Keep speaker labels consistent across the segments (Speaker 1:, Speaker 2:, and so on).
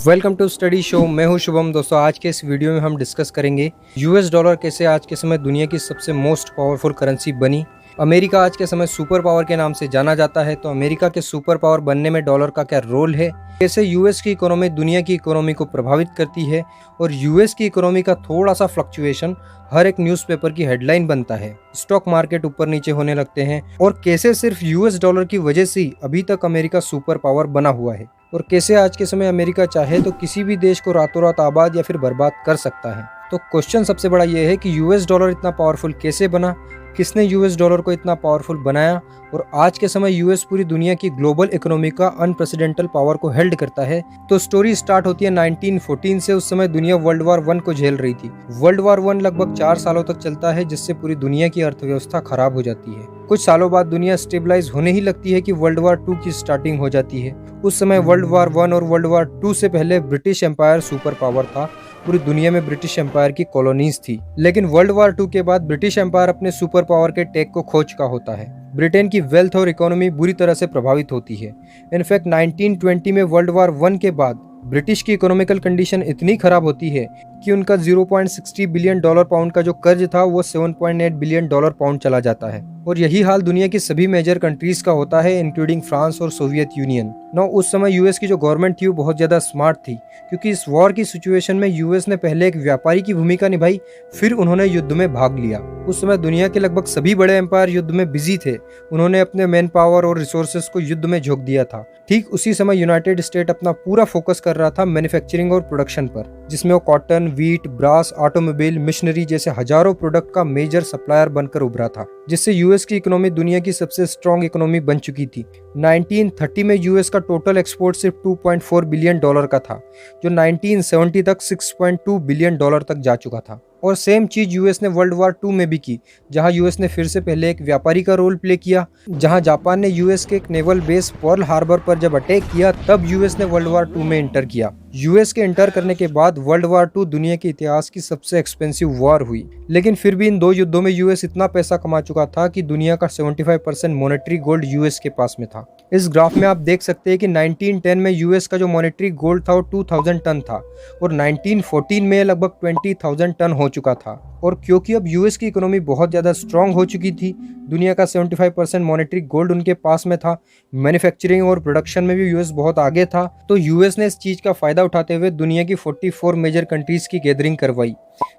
Speaker 1: Welcome to study show. मैं हूं शुभम। दोस्तों, आज के इस वीडियो में हम डिस्कस करेंगे यूएस डॉलर कैसे आज के समय दुनिया की सबसे मोस्ट पावरफुल करेंसी बनी। अमेरिका आज के समय सुपर पावर के नाम से जाना जाता है, तो अमेरिका के सुपर पावर बनने में डॉलर का क्या रोल है, कैसे यूएस की इकोनॉमी दुनिया की इकोनॉमी को प्रभावित करती है और यूएस की इकोनॉमी का थोड़ा सा फ्लक्चुएशन हर एक न्यूज़पेपर की हेडलाइन बनता है, स्टॉक मार्केट ऊपर नीचे होने लगते हैं और कैसे सिर्फ यूएस डॉलर की वजह से अभी तक अमेरिका सुपर पावर बना हुआ है और कैसे आज के समय अमेरिका चाहे तो किसी भी देश को रातों रात आबाद या फिर बर्बाद कर सकता है। तो क्वेश्चन सबसे बड़ा ये है कि यूएस डॉलर इतना पावरफुल कैसे बना, किसने यूएस डॉलर को इतना पावरफुल बनाया और आज के समय यूएस पूरी दुनिया की ग्लोबल इकोनॉमी का अनप्रेसिडेंटल पावर को हेल्ड करता है। तो स्टोरी स्टार्ट होती है 1914 से। उस समय दुनिया वर्ल्ड वार 1 को झेल रही थी। वर्ल्ड वार 1 लगभग 4 सालों तक चलता है, जिससे पूरी दुनिया की अर्थव्यवस्था खराब हो जाती है। कुछ सालों बाद दुनिया स्टेबलाइज होने ही लगती है कि वर्ल्ड वार 2 की स्टार्टिंग हो जाती है। उस समय वर्ल्ड वार 1 और वर्ल्ड वार 2 से पहले ब्रिटिश एम्पायर सुपर पावर था। पूरी दुनिया में ब्रिटिश एम्पायर की कॉलोनीज थी, लेकिन वर्ल्ड वार 2 के बाद ब्रिटिश एम्पायर अपने सुपर पावर के टेक को खो चुका होता है। ब्रिटेन की वेल्थ और इकोनॉमी बुरी तरह से प्रभावित होती है। इनफैक्ट 1920 में वर्ल्ड वार 1 के बाद ब्रिटिश की इकोनॉमिकल कंडीशन इतनी खराब होती है कि उनका 0.60 बिलियन डॉलर पाउंड का जो कर्ज था वो 7.8 बिलियन डॉलर पाउंड चला जाता है। और यही हाल दुनिया की सभी मेजर कंट्रीज का होता है, इंक्लूडिंग फ्रांस और सोवियत यूनियन। उस समय यूएस की जो गवर्नमेंट थी वो बहुत ज्यादा स्मार्ट थी, क्योंकि इस वॉर की सिचुएशन में यूएस ने पहले एक व्यापारी की भूमिका निभाई, फिर उन्होंने युद्ध में भाग लिया। उस समय दुनिया के लगभग सभी बड़े एम्पायर युद्ध में बिजी थे। उन्होंने अपने मैन पावर और रिसोर्सेज को युद्ध में झोंक दिया था। ठीक उसी समय यूनाइटेड स्टेट अपना पूरा फोकस कर रहा था मैन्युफैक्चरिंग और प्रोडक्शन पर, जिसमें वो cotton, wheat, brass, automobile, machinery जैसे हजारों प्रोडक्ट का मेजर सप्लायर बनकर उभरा था, जिससे यूएस की इकोनॉमी दुनिया की सबसे स्ट्रॉन्ग इकोनॉमी बन चुकी थी। 1930 में यूएस का टोटल एक्सपोर्ट सिर्फ 2.4 बिलियन डॉलर का था, जो 1970 तक 6.2 बिलियन डॉलर तक जा चुका था। और सेम चीज यूएस ने वर्ल्ड वार 2 में भी की, जहां यूएस ने फिर से पहले एक व्यापारी का रोल प्ले किया। जहां जापान ने यूएस के एक नेवल बेस पर्ल हार्बर पर जब अटैक किया, तब यूएस ने वर्ल्ड वार 2 में इंटर किया। यूएस के इंटर करने के बाद वर्ल्ड वार 2 दुनिया के इतिहास की सबसे एक्सपेंसिव वॉर हुई, लेकिन फिर भी इन दो युद्धों में यूएस इतना पैसा कमा चुका था कि दुनिया का 75% मॉनेटरी गोल्ड यूएस के पास में था। इस ग्राफ में आप देख सकते हैं कि 1910 में यूएस का जो मॉनेटरी गोल्ड था वो 2000 टन था और 1914 में लगभग 20,000 टन हो चुका था। और क्योंकि अब यूएस की इकोनॉमी बहुत ज़्यादा स्ट्रांग हो चुकी थी, दुनिया का 75% मॉनेटरी गोल्ड उनके पास में था, मैन्युफैक्चरिंग और प्रोडक्शन में भी यूएस बहुत आगे था, तो यूएस ने इस चीज़ का फ़ायदा उठाते हुए दुनिया की 44 मेजर कंट्रीज़ की गैदरिंग करवाई,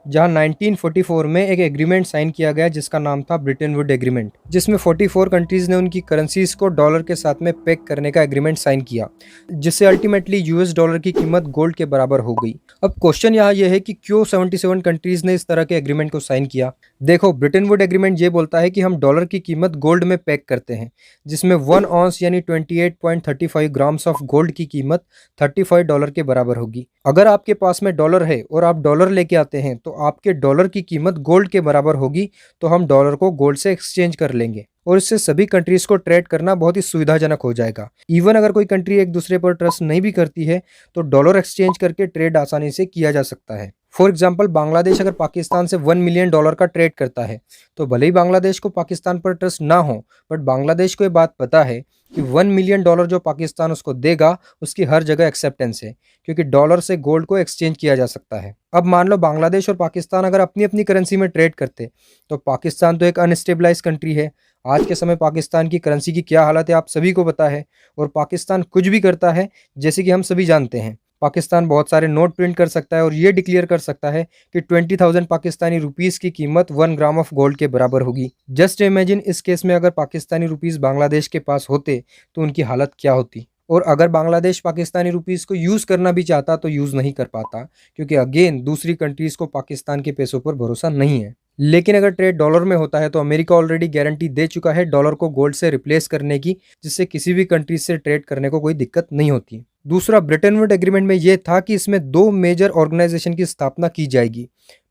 Speaker 1: जहां 1944 में एक एग्रीमेंट साइन किया गया जिसका नाम था ब्रिटेन वुड एग्रीमेंट, जिसमें 44 कंट्रीज़ ने उनकी करेंसीज को डॉलर के साथ में पैक करने का एग्रीमेंट साइन किया, जिससे अल्टीमेटली यूएस डॉलर की कीमत गोल्ड के बराबर हो गई। अब क्वेश्चन यहाँ यह है कि क्यों 77 कंट्रीज़ ने इस तरह के एग्रीमेंट को साइन किया। देखो, ब्रिटेन वुड एग्रीमेंट ये बोलता है कि हम डॉलर की कीमत गोल्ड में पैक करते हैं, जिसमें 1 ऑन्स यानी 28.35 ग्राम्स ऑफ गोल्ड की कीमत $35 के बराबर होगी। अगर आपके पास में डॉलर है और आप डॉलर लेके आते हैं तो आपके डॉलर की कीमत गोल्ड के बराबर होगी, तो हम डॉलर को गोल्ड से एक्सचेंज कर लेंगे और इससे सभी कंट्रीज को ट्रेड करना बहुत ही सुविधाजनक हो जाएगा। इवन अगर कोई कंट्री एक दूसरे पर ट्रस्ट नहीं भी करती है तो डॉलर एक्सचेंज करके ट्रेड आसानी से किया जा सकता है। फॉर एग्जाम्पल, बांग्लादेश अगर पाकिस्तान से $1 मिलियन का ट्रेड करता है, तो भले ही बांग्लादेश को पाकिस्तान पर ट्रस्ट ना हो, बट बांग्लादेश को ये बात पता है कि $1 मिलियन जो पाकिस्तान उसको देगा उसकी हर जगह एक्सेप्टेंस है, क्योंकि डॉलर से गोल्ड को एक्सचेंज किया जा सकता है। अब मान लो बांग्लादेश और पाकिस्तान अगर अपनी अपनी करेंसी में ट्रेड करते, तो पाकिस्तान तो एक अनस्टेबलाइज कंट्री है। आज के समय पाकिस्तान की करेंसी की क्या हालत है आप सभी को पता है, और पाकिस्तान कुछ भी करता है जैसे कि हम सभी जानते हैं। पाकिस्तान बहुत सारे नोट प्रिंट कर सकता है और ये डिक्लेयर कर सकता है कि 20,000 पाकिस्तानी रुपीस की कीमत 1 ग्राम ऑफ गोल्ड के बराबर होगी। जस्ट इमेजिन, इस केस में अगर पाकिस्तानी रुपीस बांग्लादेश के पास होते तो उनकी हालत क्या होती। और अगर बांग्लादेश पाकिस्तानी रुपीस को यूज़ करना भी चाहता तो यूज़ नहीं कर पाता, क्योंकि अगेन दूसरी कंट्रीज़ को पाकिस्तान के पैसों पर भरोसा नहीं है। लेकिन अगर ट्रेड डॉलर में होता है तो अमेरिका ऑलरेडी गारंटी दे चुका है डॉलर को गोल्ड से रिप्लेस करने की, जिससे किसी भी कंट्री से ट्रेड करने को कोई दिक्कत नहीं होती। दूसरा, ब्रिटेन वुड एग्रीमेंट में यह था कि इसमें 2 मेजर ऑर्गेनाइजेशन की स्थापना की जाएगी,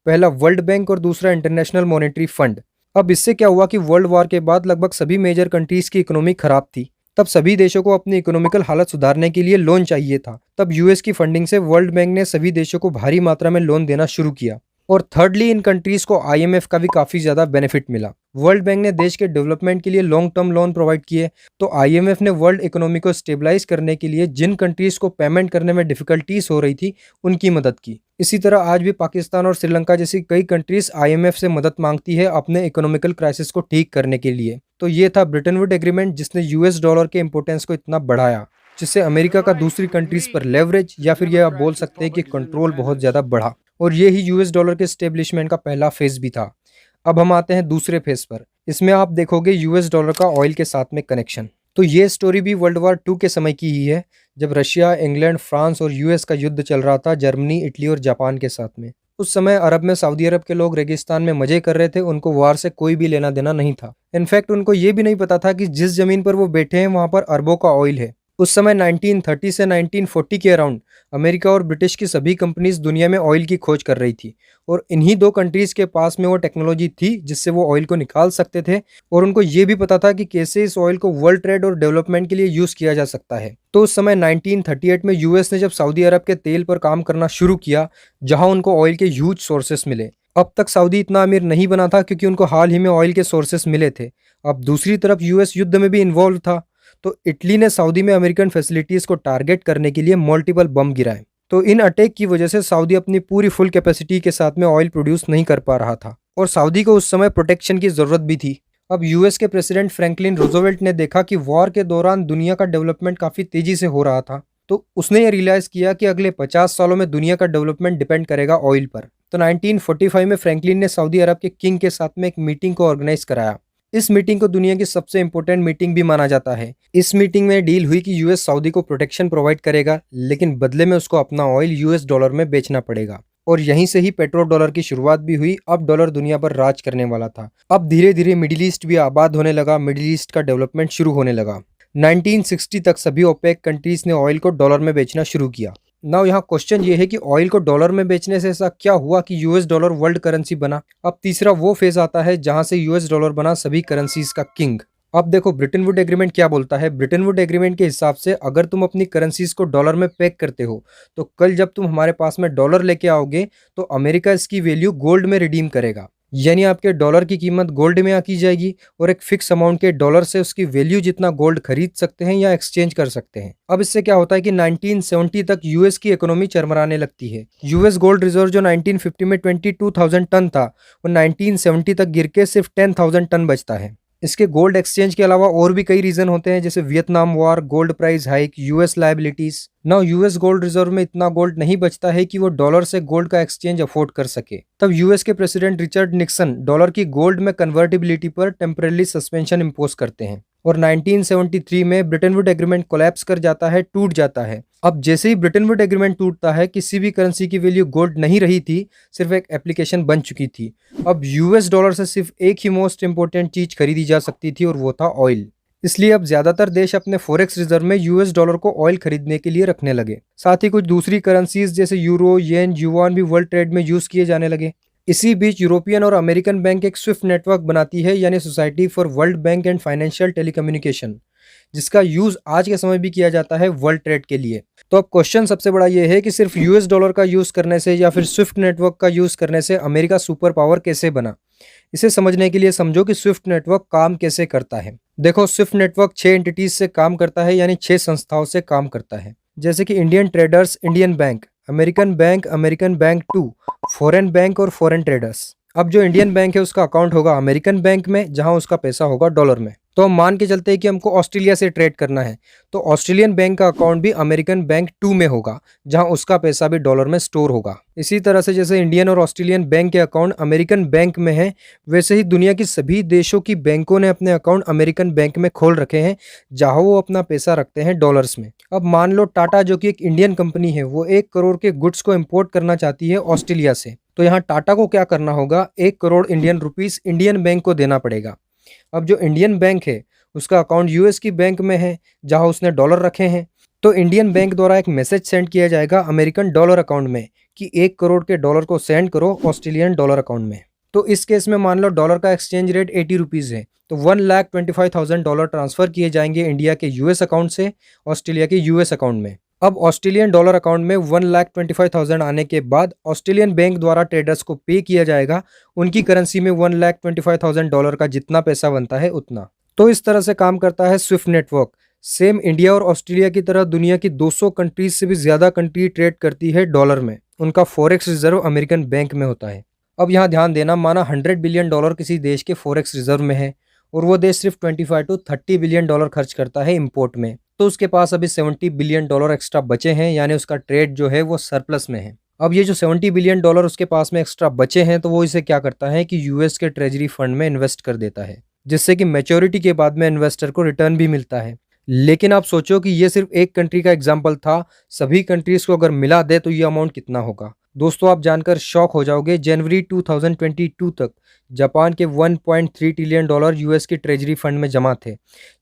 Speaker 1: पहला वर्ल्ड बैंक और दूसरा इंटरनेशनल मॉनेटरी फंड। अब इससे क्या हुआ कि वर्ल्ड वॉर के बाद लगभग सभी मेजर कंट्रीज की इकोनॉमी खराब थी। तब सभी देशों को अपनी इकोनॉमिकल हालत सुधारने के लिए लोन चाहिए था। तब यूएस की फंडिंग से वर्ल्ड बैंक ने सभी देशों को भारी मात्रा में लोन देना शुरू किया और थर्डली इन कंट्रीज को आईएमएफ का भी काफ़ी ज़्यादा बेनिफिट मिला। वर्ल्ड बैंक ने देश के डेवलपमेंट के लिए लॉन्ग टर्म लोन प्रोवाइड किए, तो आईएमएफ ने वर्ल्ड इकोनॉमी को स्टेबलाइज करने के लिए जिन कंट्रीज को पेमेंट करने में डिफिकल्टीज हो रही थी उनकी मदद की। इसी तरह आज भी पाकिस्तान और श्रीलंका जैसी कई कंट्रीज आईएमएफ से मदद मांगती है अपने इकोनॉमिकल क्राइसिस को ठीक करने के लिए। तो ये था ब्रिटेन वुड एग्रीमेंट जिसने यूएस डॉलर के इंपोर्टेंस को इतना बढ़ाया, जिससे अमेरिका का दूसरी कंट्रीज पर लेवरेज या फिर ये आप बोल सकते हैं कि कंट्रोल बहुत ज़्यादा बढ़ा। और ये ही यूएस डॉलर के स्टेब्लिशमेंट का पहला फेज भी था। अब हम आते हैं दूसरे फेज पर। इसमें आप देखोगे यूएस डॉलर का ऑयल के साथ में कनेक्शन। तो ये स्टोरी भी वर्ल्ड वार 2 के समय की ही है, जब रशिया, इंग्लैंड, फ्रांस और यूएस का युद्ध चल रहा था जर्मनी, इटली और जापान के साथ में। उस समय अरब में सऊदी अरब के लोग रेगिस्तान में मजे कर रहे थे, उनको वार से कोई भी लेना देना नहीं था। इनफैक्ट उनको ये भी नहीं पता था कि जिस जमीन पर वो बैठे हैं वहां पर अरबों का ऑयल है। उस समय 1930 से 1940 के अराउंड अमेरिका और ब्रिटिश की सभी कंपनीज दुनिया में ऑयल की खोज कर रही थी, और इन्हीं दो कंट्रीज के पास में वो टेक्नोलॉजी थी जिससे वो ऑयल को निकाल सकते थे, और उनको ये भी पता था कि कैसे इस ऑयल को वर्ल्ड ट्रेड और डेवलपमेंट के लिए यूज किया जा सकता है। तो उस समय 1938 में यूएस ने जब सऊदी अरब के तेल पर काम करना शुरू किया, जहां उनको ऑयल के ह्यूज सोर्सेस मिले। अब तक सऊदी इतना अमीर नहीं बना था क्योंकि उनको हाल ही में ऑयल के सोर्सेस मिले थे। अब दूसरी तरफ यूएस युद्ध में भी इन्वॉल्व था, तो इटली ने सऊदी में अमेरिकन फैसिलिटीज को टारगेट करने के लिए मल्टीपल बम गिराए। तो इन अटैक की वजह से सऊदी अपनी पूरी फुल कैपेसिटी के साथ में ऑयल प्रोड्यूस नहीं कर पा रहा था, और सऊदी को उस समय प्रोटेक्शन की जरूरत भी थी। अब यूएस के प्रेसिडेंट फ्रैंकलिन रूजवेल्ट ने देखा कि वॉर के दौरान दुनिया का डेवलपमेंट काफी तेजी से हो रहा था, तो उसने ये रियलाइज किया कि अगले 50 सालों में दुनिया का डेवलपमेंट डिपेंड करेगा ऑयल पर। तो 1945 में फ्रैंकलिन ने सऊदी अरब के किंग के साथ में एक मीटिंग को ऑर्गेनाइज कराया। इस मीटिंग को दुनिया की सबसे इंपॉर्टेंट मीटिंग भी माना जाता है। इस मीटिंग में डील हुई कि यूएस सऊदी को प्रोटेक्शन प्रोवाइड करेगा, लेकिन बदले में उसको अपना ऑयल यूएस डॉलर में बेचना पड़ेगा। और यहीं से ही पेट्रो डॉलर की शुरुआत भी हुई। अब डॉलर दुनिया पर राज करने वाला था। अब धीरे धीरे मिडिल ईस्ट भी आबाद होने लगा, मिडिल ईस्ट का डेवलपमेंट शुरू होने लगा। 1960 तक सभी ओपेक कंट्रीज ने ऑयल को डॉलर में बेचना शुरू किया। नाउ यहाँ क्वेश्चन ये है कि ऑयल को डॉलर में बेचने से ऐसा क्या हुआ कि यूएस डॉलर वर्ल्ड करेंसी बना। अब तीसरा वो फेज आता है जहां से यूएस डॉलर बना सभी करेंसीज का किंग। अब देखो ब्रिटेन वुड एग्रीमेंट क्या बोलता है। ब्रिटेन वुड एग्रीमेंट के हिसाब से अगर तुम अपनी करेंसीज को डॉलर में पैक करते हो, तो कल जब तुम हमारे पास में डॉलर लेके आओगे तो अमेरिका इसकी वैल्यू गोल्ड में रिडीम करेगा। यानी आपके डॉलर की कीमत गोल्ड में आकी जाएगी, और एक फिक्स अमाउंट के डॉलर से उसकी वैल्यू जितना गोल्ड खरीद सकते हैं या एक्सचेंज कर सकते हैं। अब इससे क्या होता है कि 1970 तक यूएस की इकोनॉमी चरमराने लगती है। यूएस गोल्ड रिजर्व जो 1950 में 22,000 टन था, वो 1970 तक गिर के सिर्फ 10,000 टन बचता है। इसके गोल्ड एक्सचेंज के अलावा और भी कई रीजन होते हैं, जैसे Vietnam war, gold price hike, US liabilities. Now US gold reserve में इतना गोल्ड नहीं बचता है कि वो डॉलर से गोल्ड का एक्सचेंज अफोर्ड कर सके। तब यूएस के प्रेसिडेंट रिचर्ड निक्सन डॉलर की गोल्ड में कन्वर्टिबिलिटी पर टेम्परेरी सस्पेंशन इंपोज करते हैं, और 1973 में ब्रिटेन वुड एग्रीमेंट कोलैप्स कर जाता है, टूट जाता है। अब जैसे ही ब्रिटेन वुड एग्रीमेंट टूटता है, किसी भी करेंसी की वैल्यू गोल्ड नहीं रही थी, सिर्फ एक एप्लीकेशन बन चुकी थी। अब यूएस डॉलर से सिर्फ एक ही मोस्ट इंपोर्टेंट चीज खरीदी जा सकती थी, और वो था ऑयल। इसलिए अब ज्यादातर देश अपने फॉरेक्स रिजर्व में यूएस डॉलर को ऑयल खरीदने के लिए रखने लगे। साथ ही कुछ दूसरी करेंसीज जैसे यूरो, येन, युआन भी वर्ल्ड ट्रेड में यूज किए जाने लगे। इसी बीच यूरोपियन और अमेरिकन बैंक एक स्विफ्ट नेटवर्क बनाती है, यानी society for world bank and financial telecommunication, जिसका यूज आज के समय भी किया जाता है वर्ल्ड ट्रेड के लिए। तो अब क्वेश्चन सबसे बड़ा ये है कि सिर्फ यूएस डॉलर का यूज करने से या फिर स्विफ्ट नेटवर्क का यूज करने से अमेरिका सुपर पावर कैसे बना। इसे समझने के लिए समझो कि स्विफ्ट नेटवर्क काम कैसे करता है। देखो, स्विफ्ट नेटवर्क 6 एंटिटीज से काम करता है, यानी 6 संस्थाओं से काम करता है, जैसे कि Indian traders, Indian bank, American bank 2, foreign bank और फॉरेन ट्रेडर्स। अब जो इंडियन बैंक है उसका अकाउंट होगा अमेरिकन बैंक में, जहां उसका पैसा होगा डॉलर में। तो हम मान के चलते हैं कि हमको ऑस्ट्रेलिया से ट्रेड करना है, तो ऑस्ट्रेलियन बैंक का अकाउंट भी अमेरिकन बैंक 2 में होगा, जहां उसका पैसा भी डॉलर में स्टोर होगा। इसी तरह से जैसे इंडियन और ऑस्ट्रेलियन बैंक के अकाउंट अमेरिकन बैंक में है, वैसे ही दुनिया की सभी देशों की बैंकों ने अपने अकाउंट अमेरिकन बैंक में खोल रखे हैं, जहां वो अपना पैसा रखते हैं डॉलर्स में। अब मान लो टाटा, जो कि एक इंडियन कंपनी है, वो 1 करोड़ के गुड्स को इम्पोर्ट करना चाहती है ऑस्ट्रेलिया से। तो यहाँ टाटा को क्या करना होगा, 1 crore Indian rupees Indian bank को देना पड़ेगा। अब जो इंडियन बैंक है उसका अकाउंट यूएस की बैंक में है, जहां उसने डॉलर रखे हैं। तो इंडियन बैंक द्वारा एक मैसेज सेंड किया जाएगा अमेरिकन डॉलर अकाउंट में कि 1 करोड़ के डॉलर को सेंड करो ऑस्ट्रेलियन डॉलर अकाउंट में। तो इस केस में मान लो डॉलर का एक्सचेंज रेट 80 रुपीज़ है, तो 1,25,000 डॉलर ट्रांसफर किए जाएंगे इंडिया के यूएस अकाउंट से ऑस्ट्रेलिया के यूएस अकाउंट में। अब ऑस्ट्रेलियन डॉलर अकाउंट में 1,25,000 आने के बाद ऑस्ट्रेलियन बैंक द्वारा ट्रेडर्स को पे किया जाएगा उनकी करेंसी में $1,25,000 का जितना पैसा बनता है उतना। तो इस तरह से काम करता है स्विफ्ट नेटवर्क। सेम इंडिया और ऑस्ट्रेलिया की तरह दुनिया की 200 कंट्रीज से भी ज्यादा कंट्री ट्रेड करती है डॉलर में। उनका फॉरेक्स रिजर्व अमेरिकन बैंक में होता है। अब यहाँ ध्यान देना, माना $100 बिलियन किसी देश के फॉरेक्स रिजर्व में है और वो देश सिर्फ 25 to 30 बिलियन डॉलर खर्च करता है इंपोर्ट में, तो उसके पास अभी $70 बिलियन एक्स्ट्रा बचे हैं, यानी उसका ट्रेड जो है वो सरप्लस में है। अब ये जो $70 बिलियन उसके पास में एक्स्ट्रा बचे हैं, तो वो इसे क्या करता है कि यूएस के ट्रेजरी फंड में इन्वेस्ट कर देता है, जिससे कि मैच्योरिटी के बाद में इन्वेस्टर को रिटर्न भी मिलता है। लेकिन आप सोचो कि ये सिर्फ एक कंट्री का एग्जाम्पल था, सभी कंट्रीज को अगर मिला दे तो ये अमाउंट कितना होगा। दोस्तों आप जानकर शॉक हो जाओगे, जनवरी 2022 तक जापान के $1.3 ट्रिलियन यूएस के ट्रेजरी फंड में जमा थे।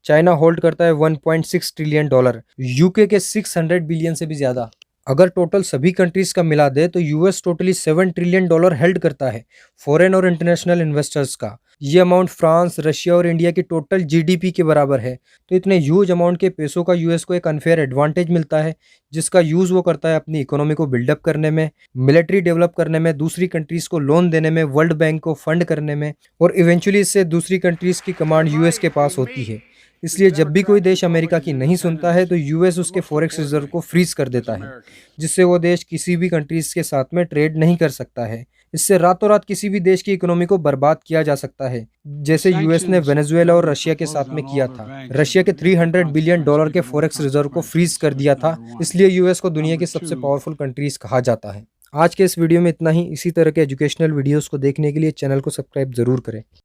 Speaker 1: चाइना होल्ड करता है $1.6 ट्रिलियन, यूके के 600 बिलियन से भी ज्यादा। अगर टोटल सभी कंट्रीज का मिला दे तो यूएस टोटली $7 ट्रिलियन हेल्ड करता है फॉरेन और इंटरनेशनल इन्वेस्टर्स का। ये अमाउंट फ्रांस, रशिया और इंडिया की टोटल जीडीपी के बराबर है। तो इतने ह्यूज अमाउंट के पैसों का यूएस को एक अनफेयर एडवांटेज मिलता है, जिसका यूज वो करता है अपनी इकोनॉमी को बिल्डअप करने में, मिलिट्री डेवलप करने में, दूसरी कंट्रीज को लोन देने में, वर्ल्ड बैंक को फंड करने में, और इवेंचुअली इससे दूसरी कंट्रीज की कमांड यूएस के पास होती है। इसलिए जब भी कोई देश अमेरिका की नहीं सुनता है तो यूएस उसके फॉरेक्स रिजर्व को फ्रीज कर देता है, जिससे वो देश किसी भी कंट्रीज के साथ में ट्रेड नहीं कर सकता है। इससे रातों रात किसी भी देश की इकोनॉमी को बर्बाद किया जा सकता है, जैसे यूएस ने वेनेजुएला और रशिया के साथ में किया था। रशिया के $300 बिलियन के फॉरेक्स रिजर्व को फ्रीज कर दिया था, इसलिए यूएस को दुनिया की सबसे पावरफुल कंट्रीज कहा जाता है। आज के इस वीडियो में इतना ही। इसी तरह के एजुकेशनल वीडियोस को देखने के लिए चैनल को सब्सक्राइब जरूर करें।